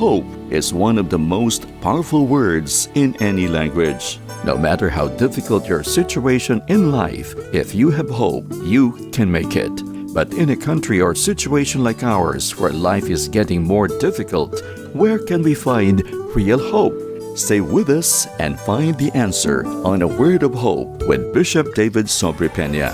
hope is one of the most powerful words in any language. No matter how difficult your situation in life, if you have hope, you can make it. But in a country or situation like ours where life is getting more difficult, where can we find real hope? Stay with us and find the answer on A Word of Hope with Bishop David Sobrepena.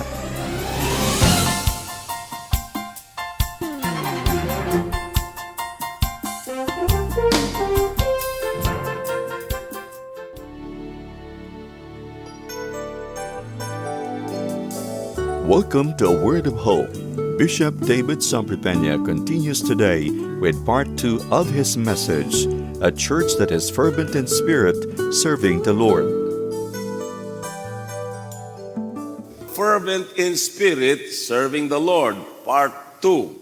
Welcome to A Word of Hope. Bishop David Sobrepena continues today with part 2 of his message, A Church That is Fervent in Spirit, Serving the Lord. Fervent in Spirit, Serving the Lord, part 2.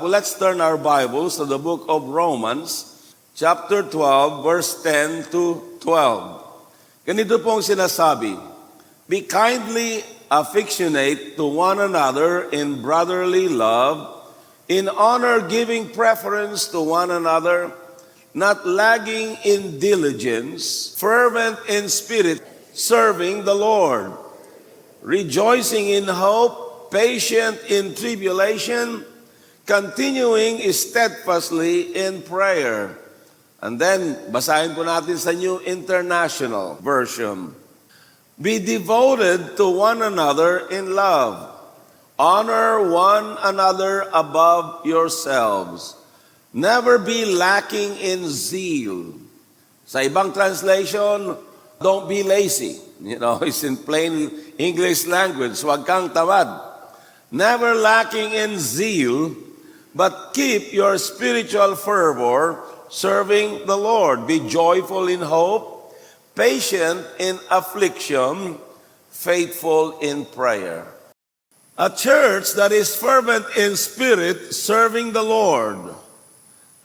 Well, let's turn our Bibles to the book of Romans, chapter 12, verse 10 to 12. Ganito pong sinasabi, Be kindly affectionate to one another in brotherly love, in honor giving preference to one another, not lagging in diligence, fervent in spirit, serving the Lord, rejoicing in hope, patient in tribulation, continuing steadfastly in prayer. And then, basahin po natin sa New International Version. Be devoted to one another in love. Honor one another above yourselves. Never be lacking in zeal. Sa ibang translation, don't be lazy. It's in plain English language. Huwag kang tamad. Never lacking in zeal, but keep your spiritual fervor serving the Lord. Be joyful in hope, patient in affliction, faithful in prayer. A church that is fervent in spirit, serving the Lord.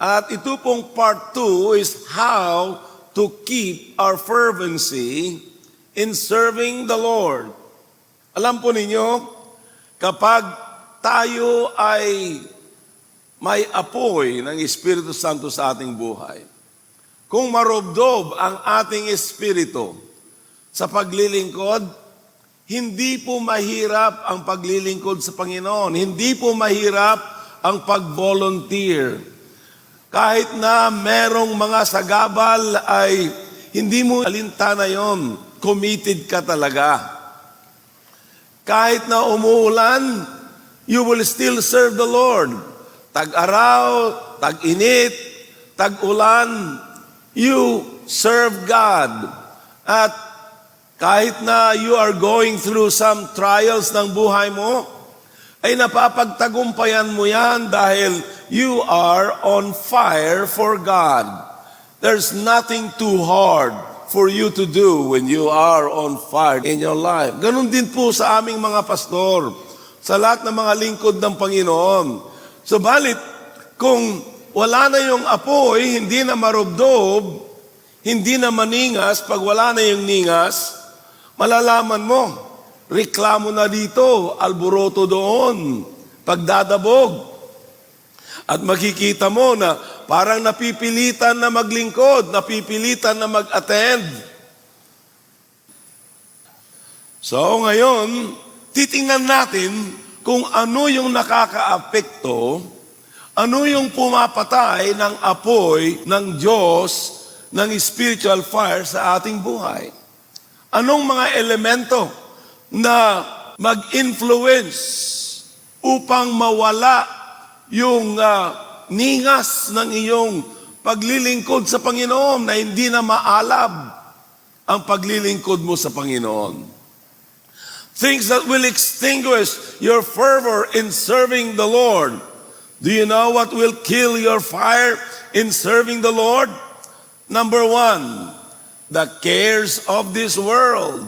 At ito pong part 2 is how to keep our fervency in serving the Lord. Alam po ninyo, kapag tayo ay may apoy ng Espiritu Santo sa ating buhay, kung marubdob ang ating espiritu sa paglilingkod, hindi po mahirap ang paglilingkod sa Panginoon. Hindi po mahirap ang pag-volunteer. Kahit na merong mga sagabal ay hindi mo alintana yon. Committed ka talaga. Kahit na umuulan, you will still serve the Lord. Tag-araw, tag-init, tag-ulan, you serve God. At kahit na you are going through some trials ng buhay mo, ay napapagtagumpayan mo yan dahil you are on fire for God. There's nothing too hard for you to do when you are on fire in your life. Ganon din po sa aming mga pastor, sa lahat ng mga lingkod ng Panginoon. Subalit, kung wala na yung apoy, hindi na marubdob, hindi na maningas, pag wala na yung ningas, malalaman mo, reklamo na dito, alboroto doon, pagdadabog. At makikita mo na parang napipilitan na maglingkod, napipilitan na mag-attend. So ngayon, titingnan natin kung ano yung nakakaapekto, ano yung pumapatay ng apoy ng Diyos, ng spiritual fire sa ating buhay? Anong mga elemento na mag-influence upang mawala yung ningas ng iyong paglilingkod sa Panginoon na hindi na maalab ang paglilingkod mo sa Panginoon? Things that will extinguish your fervor in serving the Lord. Do you know what will kill your fire in serving the Lord? Number 1, the cares of this world.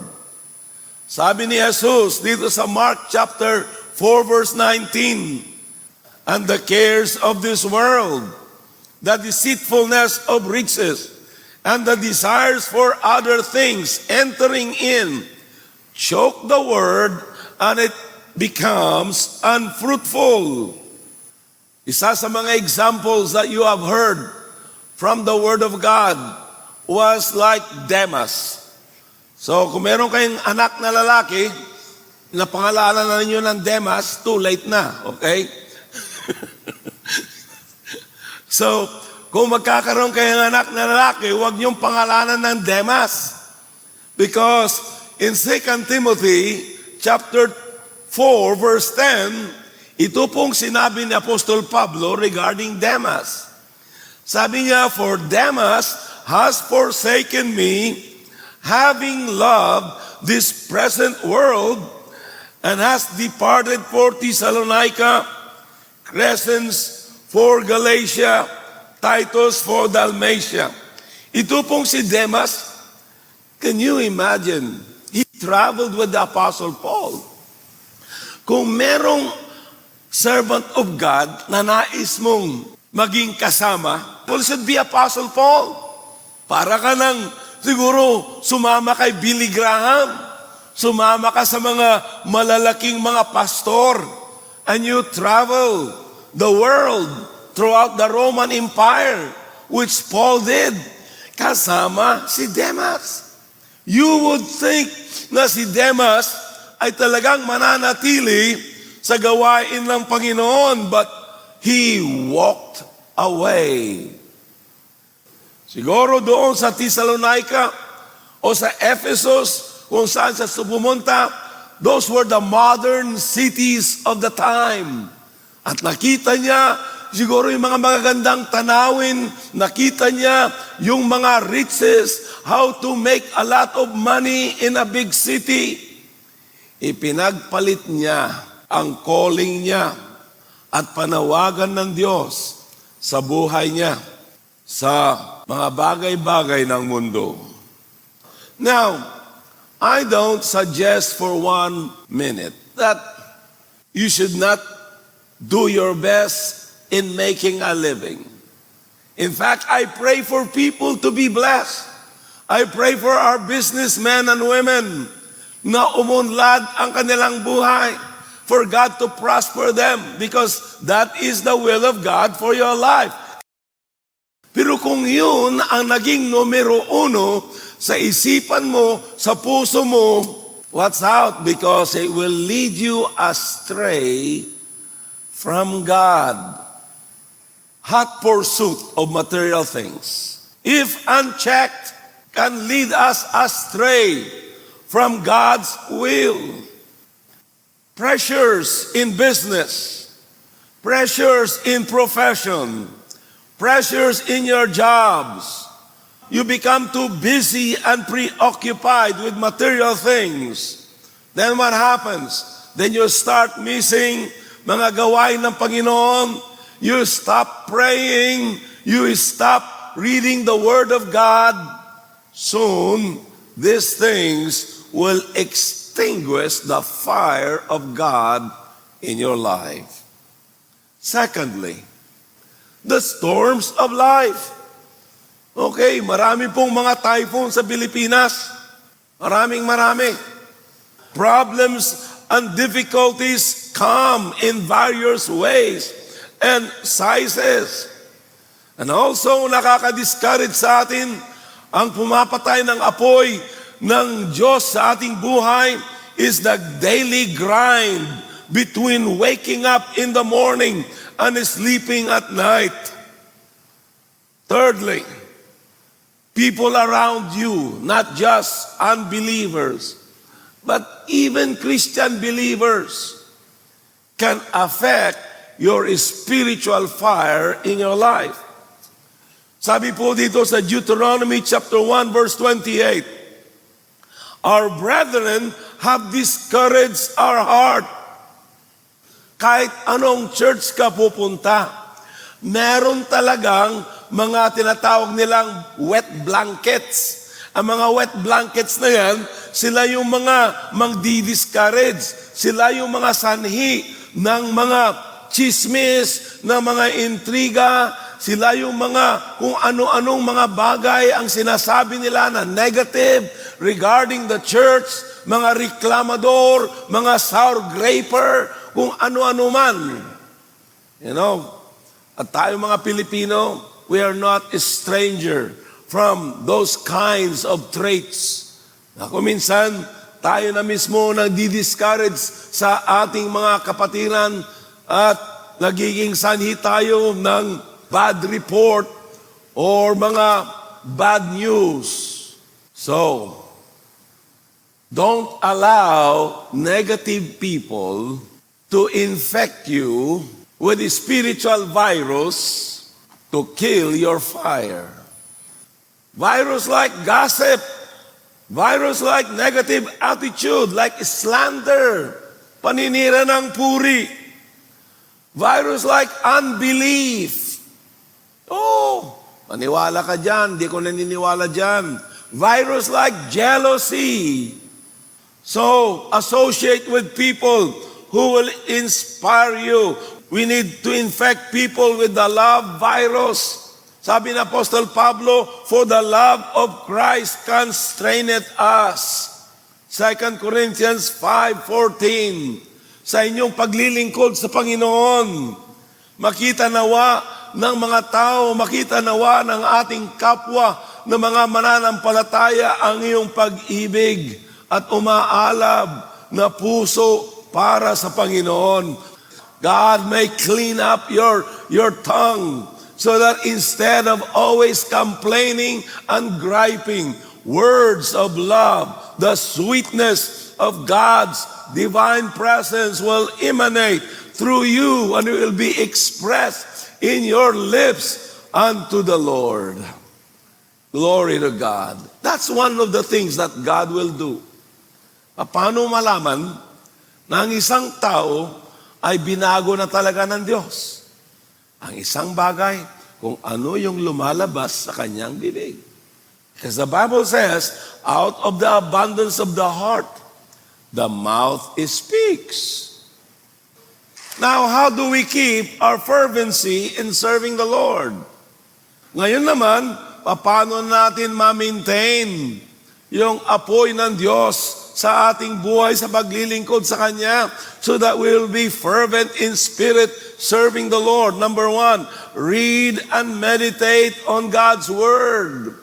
Sabi ni Jesus dito sa Mark chapter 4 verse 19, and the cares of this world, the deceitfulness of riches, and the desires for other things entering in, choke the word, and it becomes unfruitful. Isa sa mga examples that you have heard from the Word of God was like Demas. So kung meron kayong anak na lalaki, na pangalanan na ninyo ng Demas, too late na, okay? So, kung magkakaroon kayo ng anak na lalaki, huwag niyong pangalanan ng Demas. Because in 2 Timothy chapter 4 verse 10, ito pong sinabi ni Apostol Pablo regarding Demas. Sabi niya, "For Demas has forsaken me, having loved this present world, and has departed for Thessalonica, Crescens for Galatia, Titus for Dalmatia." Ito pong si Demas, can you imagine? He traveled with the Apostle Paul. Kung merong servant of God na nais mong maging kasama, Paul should be Apostle Paul. Para ka nang siguro sumama kay Billy Graham, sumama ka sa mga malalaking mga pastor, and you travel the world throughout the Roman Empire, which Paul did, kasama si Demas. You would think na si Demas ay talagang mananatili sa gawain ng Panginoon, but he walked away. Siguro doon sa Thessalonica o sa Ephesus, kung saan siya pumunta, those were the modern cities of the time. At nakita niya siguro yung mga magagandang tanawin, nakita niya yung mga riches, how to make a lot of money in a big city. Ipinagpalit niya ang calling niya at panawagan ng Diyos sa buhay niya sa mga bagay-bagay ng mundo. Now, I don't suggest for 1 minute that you should not do your best in making a living. In fact, I pray for people to be blessed. I pray for our businessmen and women na umunlad ang kanilang buhay, for God to prosper them, because that is the will of God for your life. Pero kung yun ang naging numero 1 sa isipan mo, sa puso mo, watch out, because it will lead you astray from God. Hot pursuit of material things, if unchecked, can lead us astray from God's will. Pressures in business, pressures in profession, pressures in your jobs. You become too busy and preoccupied with material things. Then what happens? Then you start missing mga gawain ng Panginoon. You stop praying. You stop reading the Word of God. Soon, these things will extinguish the fire of God in your life. Secondly, the storms of life. Okay, marami pong mga typhoon sa Pilipinas. Marami. Problems and difficulties come in various ways and sizes. And also, nakaka-discourage sa atin ang pumapatay ng apoy ng Diyos sa ating buhay is the daily grind between waking up in the morning and sleeping at night. Thirdly, people around you, not just unbelievers, but even Christian believers, can affect your spiritual fire in your life. Sabi po dito sa Deuteronomy chapter 1 verse 28, "Our brethren have discouraged our heart." Kahit anong church ka pupunta, meron talagang mga tinatawag nilang wet blankets. Ang mga wet blankets na yan, sila yung mga magdi-discourage. Sila yung mga sanhi ng mga chismis, ng mga intriga. Sila yung mga kung ano-anong mga bagay ang sinasabi nila na negative regarding the church, mga reklamador, mga sour graper, kung ano-ano man. You know, at tayo mga Pilipino, we are not a stranger from those kinds of traits. Ako minsan, tayo na mismo nagdi-discourage sa ating mga kapatiran at nagiging sanhi tayo ng bad report or mga bad news. So, don't allow negative people to infect you with a spiritual virus to kill your fire. Virus like gossip, virus like negative attitude, like slander, paninira ng puri, virus like unbelief. Oh, maniwala ka dyan, di ko naniniwala dyan. Virus like jealousy. So, associate with people who will inspire you. We need to infect people with the love virus. Sabi ni Apostle Pablo, for the love of Christ constraineth us. 2 Corinthians 5:14. Sa inyong paglilingkod sa Panginoon, makita nawa ng mga tao, makita nawa ng ating kapwa ng mga mananampalataya ang iyong pag-ibig at umaalab na puso para sa Panginoon. God may clean up your tongue so that instead of always complaining and griping, words of love, the sweetness of God's divine presence will emanate through you and it will be expressed in your lips unto the Lord. Glory to God. That's one of the things that God will do. Paano malaman na ang isang tao ay binago na talaga ng Diyos? Ang isang bagay, kung ano yung lumalabas sa kanyang bibig. Because the Bible says, out of the abundance of the heart, the mouth speaks. Now, how do we keep our fervency in serving the Lord? Ngayon naman, paano natin ma-maintain yung apoy ng Diyos sa ating buhay sa paglilingkod sa Kanya so that we will be fervent in spirit serving the Lord? Number 1, read and meditate on God's Word.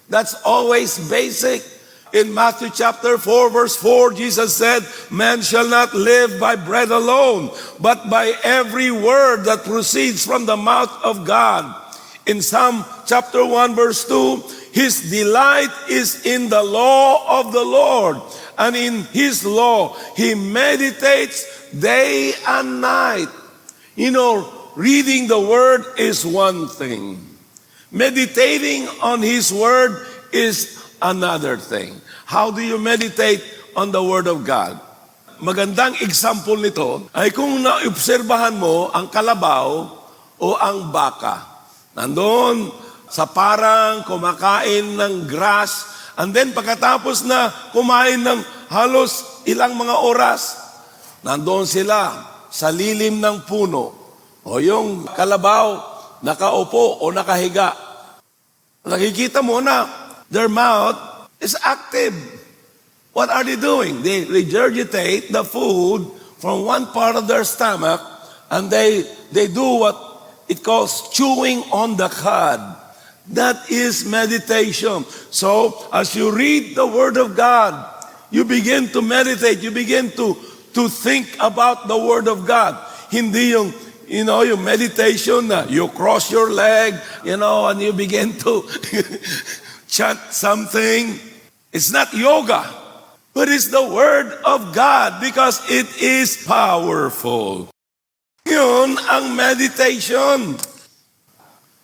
That's always basic. In Matthew chapter 4, verse 4, Jesus said, man shall not live by bread alone, but by every word that proceeds from the mouth of God. In Psalm chapter 1, verse 2, his delight is in the law of the Lord, and in his law he meditates day and night. You know, reading the word is one thing. Meditating on his word is another thing. How do you meditate on the word of God? Magandang example nito ay kung naobserbahan mo ang kalabaw o ang baka. Nandoon sa parang kumakain ng grass, and then pagkatapos na kumain ng halos ilang mga oras, nandoon sila sa lilim ng puno. O yung kalabaw, nakaupo o nakahiga. Nakikita mo na their mouth is active. What are they doing? They regurgitate the food from one part of their stomach, and they do what it calls chewing on the cud. That is meditation. So, as you read the Word of God, you begin to meditate, you begin to think about the Word of God. Hindi yung, yung meditation na you cross your leg, and you begin to chant something. It's not yoga, but it's the Word of God because it is powerful. Yun ang meditation.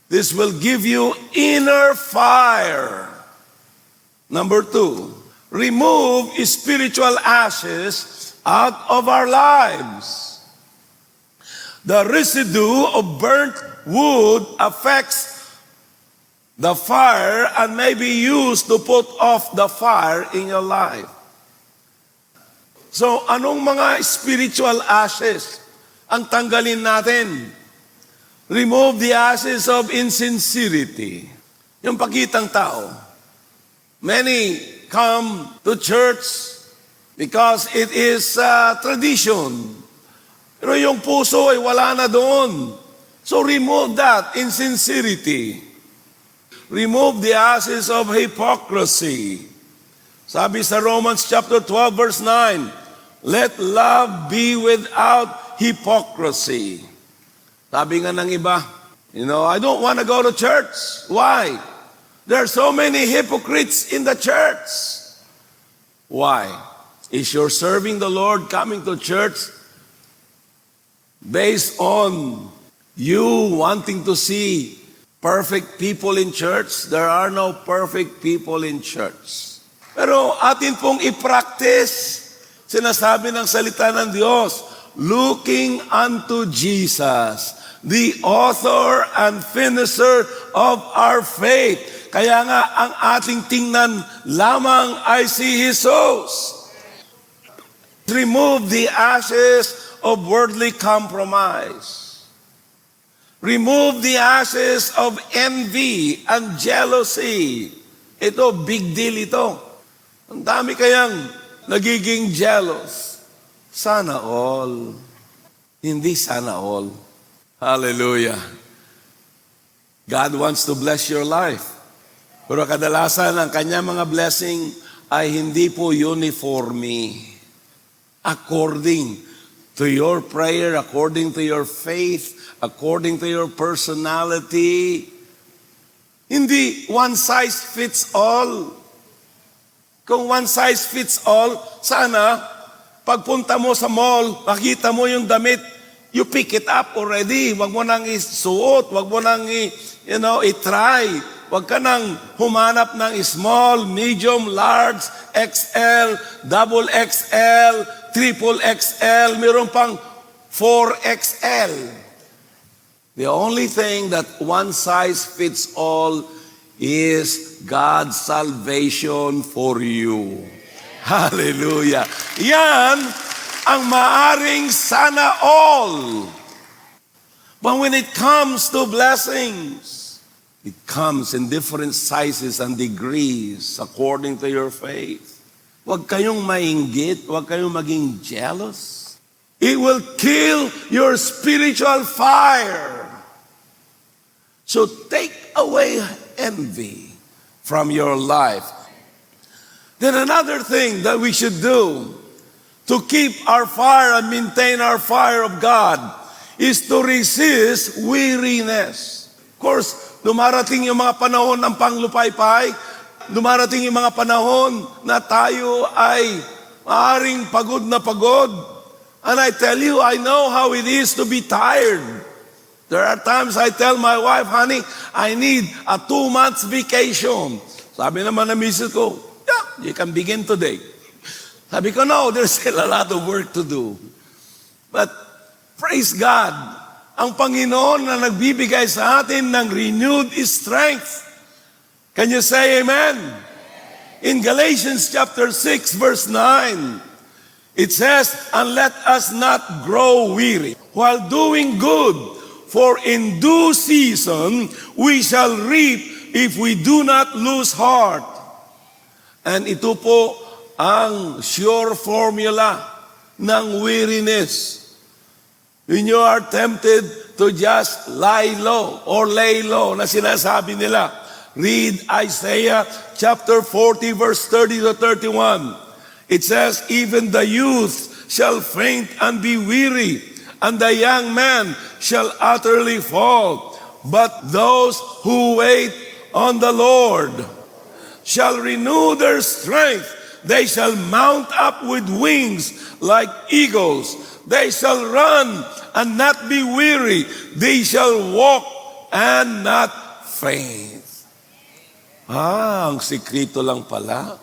This will give you inner fire. Number 2, remove spiritual ashes out of our lives. The residue of burnt wood affects the fire and may be used to put off the fire in your life. So, anong mga spiritual ashes ang tanggalin natin? Remove the ashes of insincerity. Yung pakitang tao. Many come to church because it is tradition. Pero yung puso ay wala na doon. So remove that insincerity. remove the ashes of hypocrisy. Sabi sa Romans chapter 12 verse 9, let love be without hypocrisy. Sabi nga ng iba, I don't want to go to church. Why? There are so many hypocrites in the church. Why? Is your serving the Lord coming to church based on you wanting to see perfect people in church? There are no perfect people in church. Pero atin pong i-practice, sinasabi ng salita ng Diyos, looking unto Jesus, the author and finisher of our faith. Kaya nga, ang ating tingnan lamang ay si Jesus. Remove the ashes of worldly compromise. Remove the ashes of envy and jealousy. Ito, big deal ito. Ang dami kayang nagiging jealous. Sana all. Hindi sana all. Hallelujah. God wants to bless your life. Pero kadalasan ang kanyang mga blessing ay hindi po uniforme. According to your prayer, according to your faith, according to your personality. Hindi one size fits all. Kung one size fits all, sana pagpunta mo sa mall, makita mo yung damit, you pick it up already. Wag mo nang isuot, wag mo nang i-try. Wag ka nang humanap ng small, medium, large, XL, double XL, triple XL, meron pang 4XL. The only thing that one size fits all is God's salvation for you. Hallelujah. Yan ang maaring sana all. But when it comes to blessings, it comes in different sizes and degrees according to your faith. Huwag kayong mainggit, huwag kayong maging jealous. It will kill your spiritual fire. So take away envy from your life. Then another thing that we should do to keep our fire and maintain our fire of God is to resist weariness. Of course, dumarating yung mga panahon ng panglupaypay, dumarating yung mga panahon na tayo ay maaring pagod na pagod. And I tell you, I know how it is to be tired. There are times I tell my wife, honey, I need a 2 months vacation. Sabi naman na misis ko, yeah, you can begin today. Sabi ko, no, there's still a lot of work to do. But praise God, ang Panginoon na nagbibigay sa atin ng renewed strength. Can you say amen? In Galatians chapter 6 verse 9, it says, and let us not grow weary while doing good, for in due season we shall reap if we do not lose heart. And ito po ang sure formula ng weariness. When you are tempted to just lie low or lay low na sinasabi nila, read Isaiah chapter 40 verse 30 to 31. It says, even the youth shall faint and be weary, and the young man shall utterly fall. But those who wait on the Lord shall renew their strength. They shall mount up with wings like eagles. They shall run and not be weary. They shall walk and not faint. Ang sikrito lang pala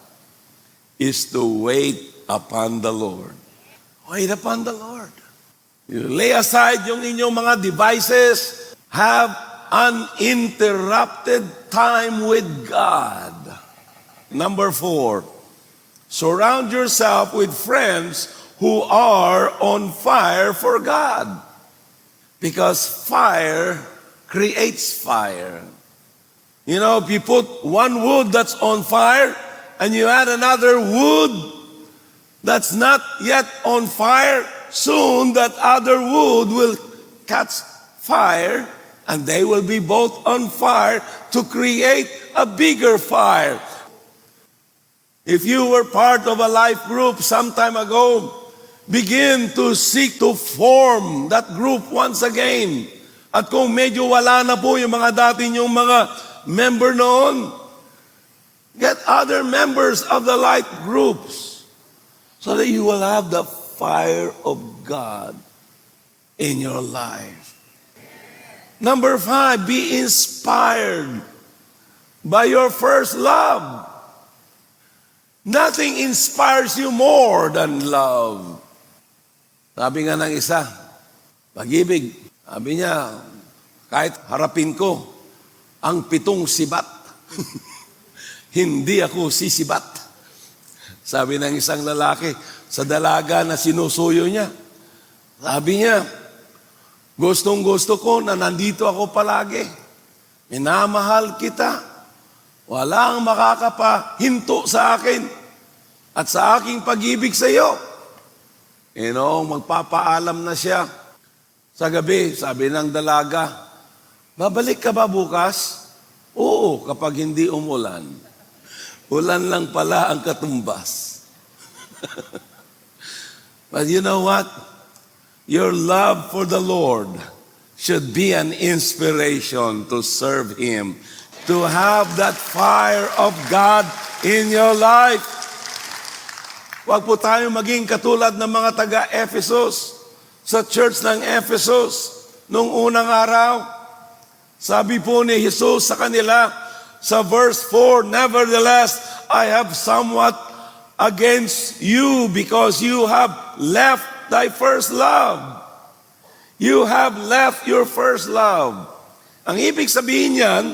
is to wait upon the Lord. Wait upon the Lord. You lay aside yung inyong mga devices. Have uninterrupted time with God. Number 4, surround yourself with friends who are on fire for God. Because fire creates fire. You know, if you put one wood that's on fire and you add another wood that's not yet on fire, soon that other wood will catch fire And they will be both on fire to create a bigger fire. If you were part of a life group some time ago, begin to seek to form that group once again. At kung medyo wala na po yung mga dati yung mga member noon, get other members of the life groups so that you will have the fire of God in your life. Number 5, be inspired by your first love. Nothing inspires you more than love. Sabi nga ng isa, pag-ibig, sabi niya, kahit harapin ko ang 7 sibat, hindi ako sisibat. Sabi ng isang lalaki sa dalaga na sinusuyo niya, sabi niya, gustong-gusto ko na nandito ako palagi. Minamahal kita. Walang makakapahinto sa akin at sa aking pag-ibig sa iyo. Magpapaalam na siya. Sa gabi, sabi ng dalaga, babalik ka ba bukas? Oo, kapag hindi umulan. Ulan lang pala ang katumbas. But you know what? Your love for the Lord should be an inspiration to serve Him, to have that fire of God in your life. Huwag po tayo maging katulad ng mga taga-Ephesus. Sa church ng Ephesus, nung unang araw, sabi po ni Jesus sa kanila, sa verse 4, nevertheless, I have somewhat against you because you have left thy first love. You have left your first love. Ang ibig sabihin niyan,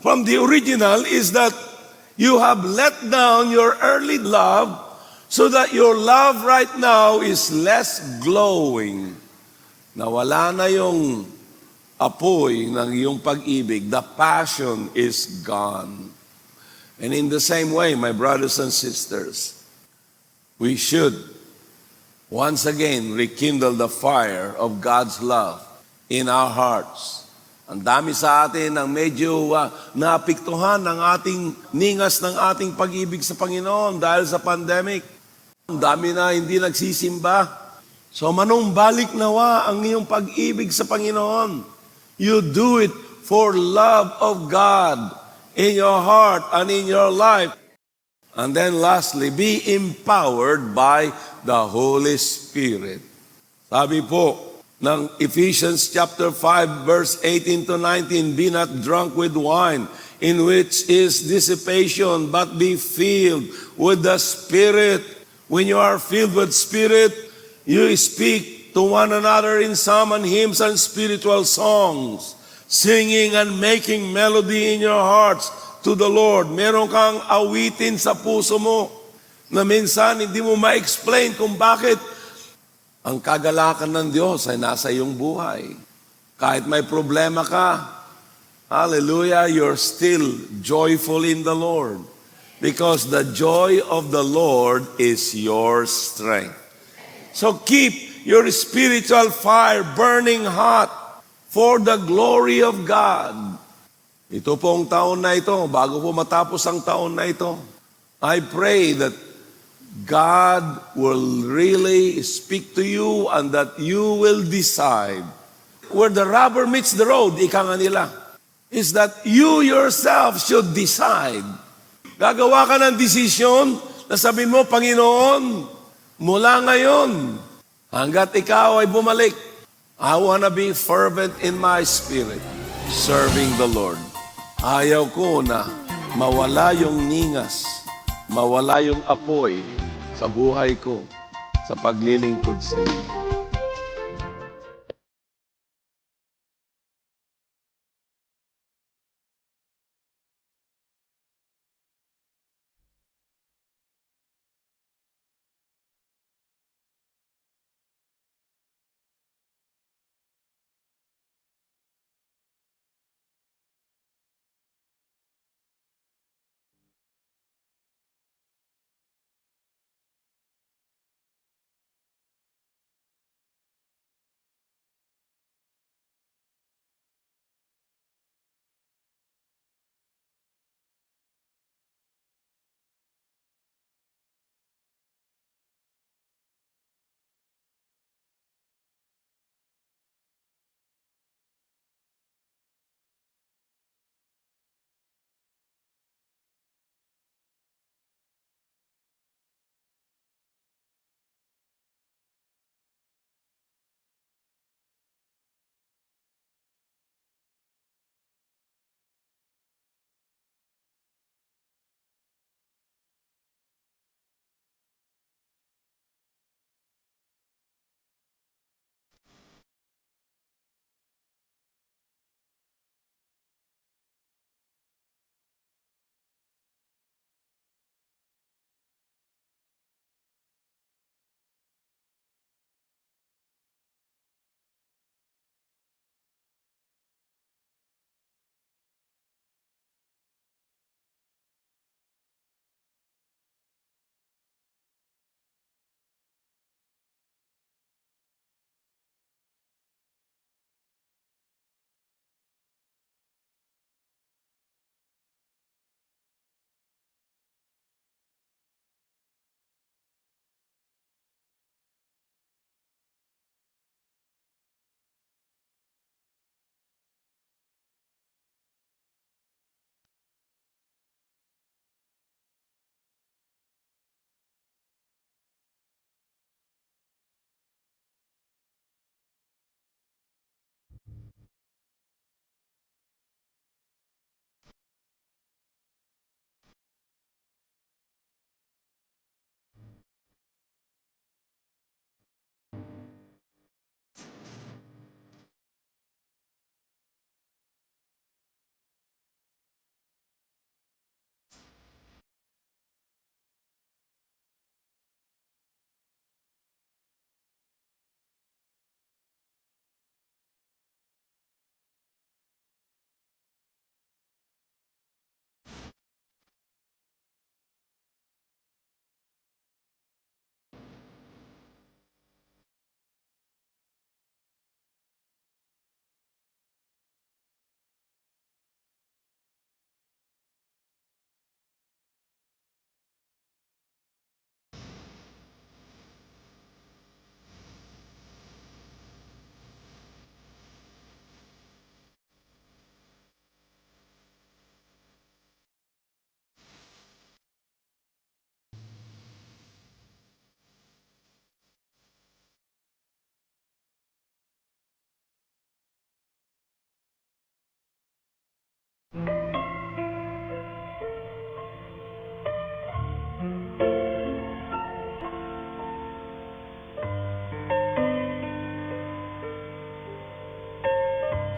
from the original, is that you have let down your early love so that your love right now is less glowing. Nawala na yung apoy ng iyong pag-ibig. The passion is gone. And in the same way, my brothers and sisters, we should once again rekindle the fire of God's love in our hearts. Ang dami sa atin ang medyo naapektuhan ng ating ningas ng ating pag-ibig sa Panginoon dahil sa pandemic. Ang dami na hindi nagsisimba. So manumbalik nawa ang iyong pag-ibig sa Panginoon. You do it for love of God in your heart and in your life. And then lastly, be empowered by the Holy Spirit. Sabi po ng Ephesians chapter 5 verse 18 to 19, be not drunk with wine, in which is dissipation, but be filled with the Spirit. When you are filled with Spirit, you speak to one another in psalms and hymns and spiritual songs, singing and making melody in your hearts to the Lord. Meron kang awitin sa puso mo na minsan hindi mo ma-explain kung bakit ang kagalakan ng Diyos ay nasa iyong buhay. Kahit may problema ka, hallelujah, you're still joyful in the Lord. Because the joy of the Lord is your strength. So keep your spiritual fire burning hot for the glory of God. Ito pong taon na ito, bago po matapos ang taon na ito, I pray that God will really speak to you and that you will decide where the rubber meets the road, ika nga nila, is that you yourself should decide. Gagawa ka ng desisyon na sabi mo, Panginoon, mula ngayon, hanggat ikaw ay bumalik, I wanna be fervent in my spirit, serving the Lord. Ayaw ko na mawala yung ningas, mawala yung apoy sa buhay ko sa paglilingkod sa iyo.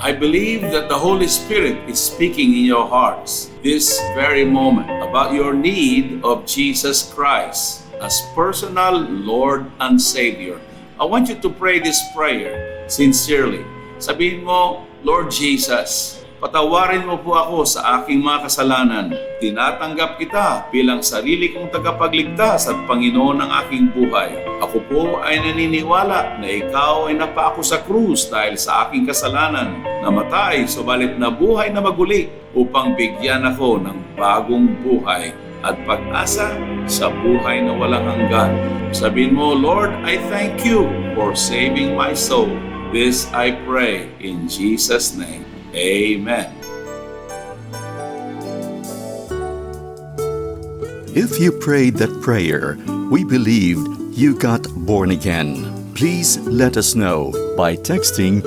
I believe that the Holy Spirit is speaking in your hearts this very moment about your need of Jesus Christ as personal Lord and Savior. I want you to pray this prayer sincerely. Sabihin mo, Lord Jesus, patawarin mo po ako sa aking mga kasalanan. Tinatanggap kita bilang sarili kong tagapagligtas at Panginoon ng aking buhay. Ako po ay naniniwala na ikaw ay napaako sa krus dahil sa aking kasalanan. Namatay, subalit na buhay na maguli upang bigyan ako ng bagong buhay at pag-asa sa buhay na walang hanggan. Sabihin mo, Lord, I thank you for saving my soul. This I pray in Jesus' name. Amen. If you prayed that prayer, we believed you got born again. Please let us know by texting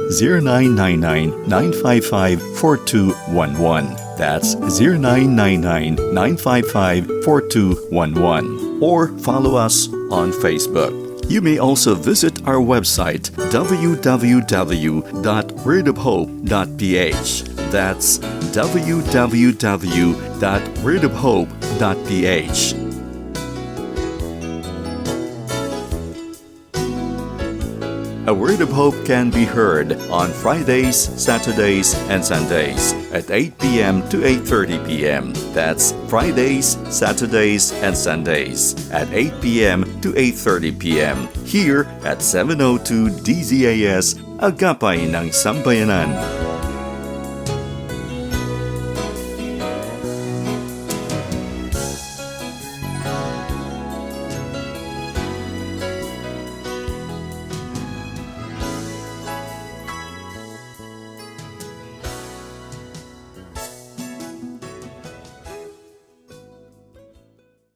0999-955-4211. That's 0999-955-4211. Or follow us on Facebook. You may also visit our website www.wordofhope.ph. That's www.wordofhope.ph. A Word of Hope can be heard on Fridays, Saturdays, and Sundays at 8 p.m. to 8:30 p.m. That's Fridays, Saturdays, and Sundays at 8 p.m. to 8:30 p.m. here at 702 DZAS, Agapay ng Sambayanan.